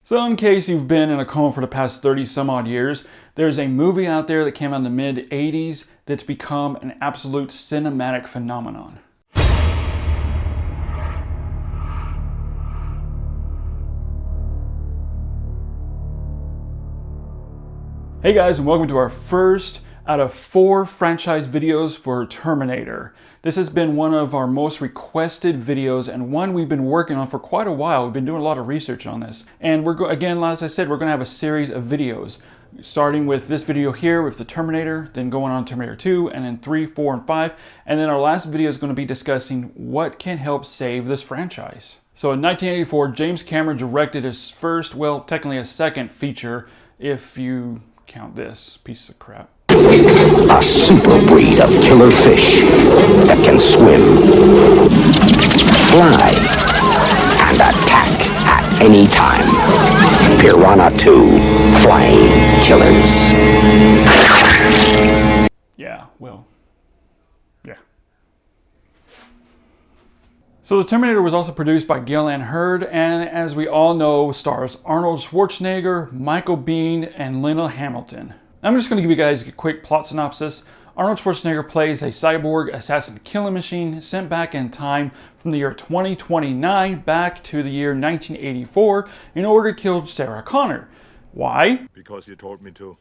So in case you've been in a coma for the past 30 some odd years, there's a movie out there that came out in the mid 80s that's become an absolute cinematic phenomenon. Hey guys, and welcome to our first out of 4 franchise videos for Terminator. This has been one of our most requested videos and one we've been working on for quite a while. We've been doing a lot of research on this. And again, as I said, we're going to have a series of videos. Starting with this video here with the Terminator, then going on Terminator 2, and then 3, 4, and 5. And then our last video is going to be discussing what can help save this franchise. So in 1984, James Cameron directed his first, well, technically a second feature, if you count this piece of crap. A super breed of killer fish that can swim, fly, and attack at any time. Piranha 2, Flying Killers. Yeah. So the Terminator was also produced by Gale Hurd, and as we all know, stars Arnold Schwarzenegger, Michael Biehn, and Linda Hamilton. I'm just going to give you guys a quick plot synopsis. Arnold Schwarzenegger plays a cyborg assassin killing machine sent back in time from the year 2029 back to the year 1984 in order to kill Sarah Connor. Why? Because you told me to.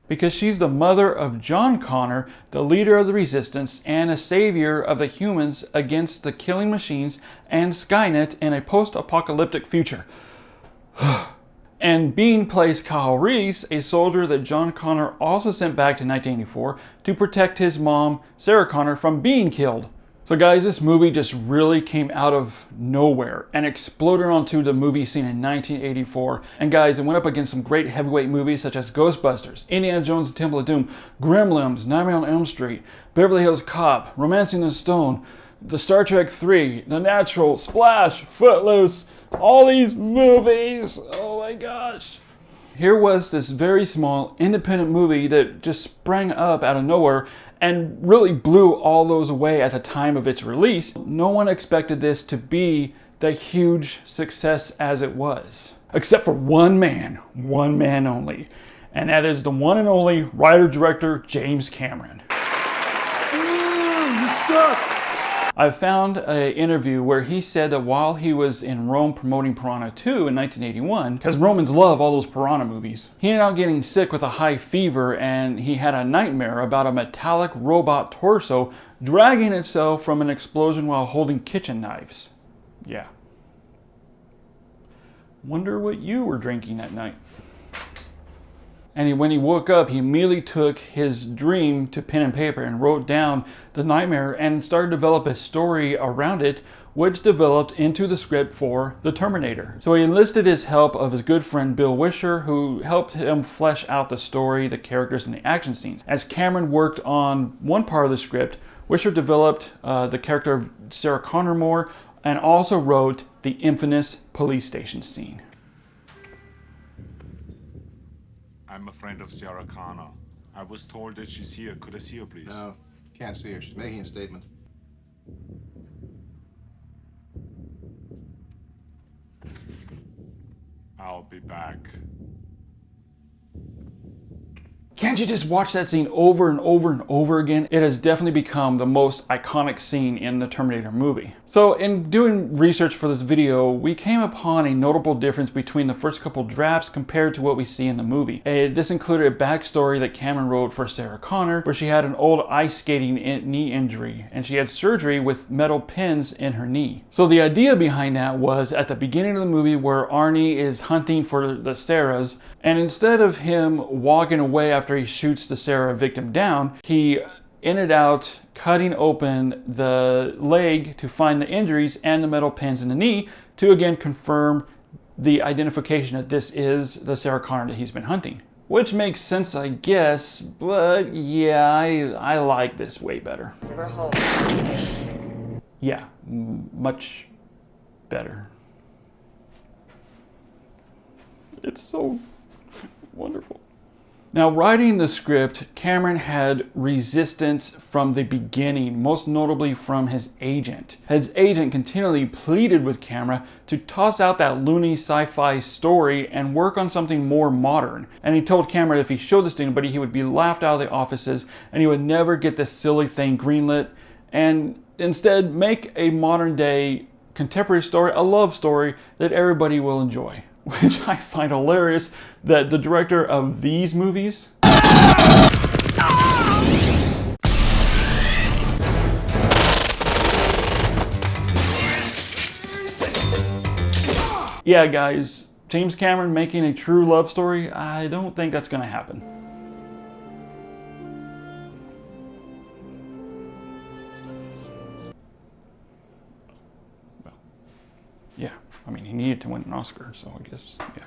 Because she's the mother of John Connor, the leader of the Resistance and a savior of the humans against the killing machines and Skynet in a post-apocalyptic future. And Biehn plays Kyle Reese, a soldier that John Connor also sent back to 1984 to protect his mom, Sarah Connor, from being killed. So guys, this movie just really came out of nowhere and exploded onto the movie scene in 1984. And guys, it went up against some great heavyweight movies such as Ghostbusters, Indiana Jones and Temple of Doom, Gremlins, Nightmare on Elm Street, Beverly Hills Cop, Romancing the Stone, the Star Trek 3, The Natural, Splash, Footloose, all these movies. Oh my gosh. Here was this very small independent movie that just sprang up out of nowhere and really blew all those away at the time of its release. No one expected this to be the huge success as it was. Except for one man only. And that is the one and only writer-director James Cameron. You suck! I found an interview where he said that while he was in Rome promoting Piranha 2 in 1981, because Romans love all those Piranha movies, he ended up getting sick with a high fever and he had a nightmare about a metallic robot torso dragging itself from an explosion while holding kitchen knives. Yeah. Wonder what you were drinking that night. And when he woke up, he immediately took his dream to pen and paper and wrote down the nightmare and started to develop a story around it, which developed into the script for The Terminator. So he enlisted his help of his good friend Bill Wisher, who helped him flesh out the story, the characters, and the action scenes. As Cameron worked on one part of the script, Wisher developed the character of Sarah Connor more and also wrote the infamous police station scene. I'm a friend of Sarah Connor. I was told that she's here. Could I see her, please? No, can't see her. She's making a statement. I'll be back. Can't you just watch that scene over and over and over again? It has definitely become the most iconic scene in the Terminator movie. So in doing research for this video, we came upon a notable difference between the first couple drafts compared to what we see in the movie. This included a backstory that Cameron wrote for Sarah Connor, where she had an old ice skating knee injury, and she had surgery with metal pins in her knee. So the idea behind that was at the beginning of the movie where Arnie is hunting for the Sarahs, and instead of him walking away after he shoots the Sarah victim down, he ended out cutting open the leg to find the injuries and the metal pins in the knee to again confirm the identification that this is the Sarah Connor that he's been hunting. Which makes sense, I guess, but yeah, I like this way better. Yeah, much better. It's so wonderful. Now, writing the script, Cameron had resistance from the beginning, most notably from his agent. His agent continually pleaded with Cameron to toss out that loony sci-fi story and work on something more modern. And he told Cameron if he showed this to anybody, he would be laughed out of the offices and he would never get this silly thing greenlit, and instead make a modern day contemporary story, a love story that everybody will enjoy. Which I find hilarious that the director of these movies yeah, guys, James Cameron making a true love story, I don't think that's gonna happen. Yeah, I mean, he needed to win an Oscar, so I guess, yeah.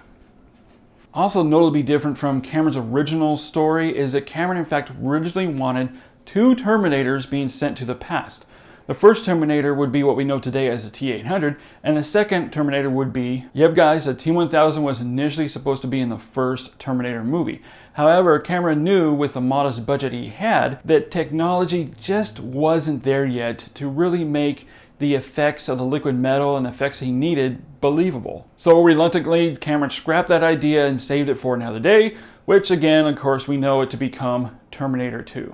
Also notably different from Cameron's original story is that Cameron in fact originally wanted 2 Terminators being sent to the past. The first Terminator would be what we know today as the T-800, and the second Terminator would be, yep guys, the T-1000 was initially supposed to be in the first Terminator movie. However, Cameron knew with the modest budget he had that technology just wasn't there yet to really make the effects of the liquid metal and the effects he needed believable. So reluctantly, Cameron scrapped that idea and saved it for another day, which again, of course, we know it to become Terminator 2.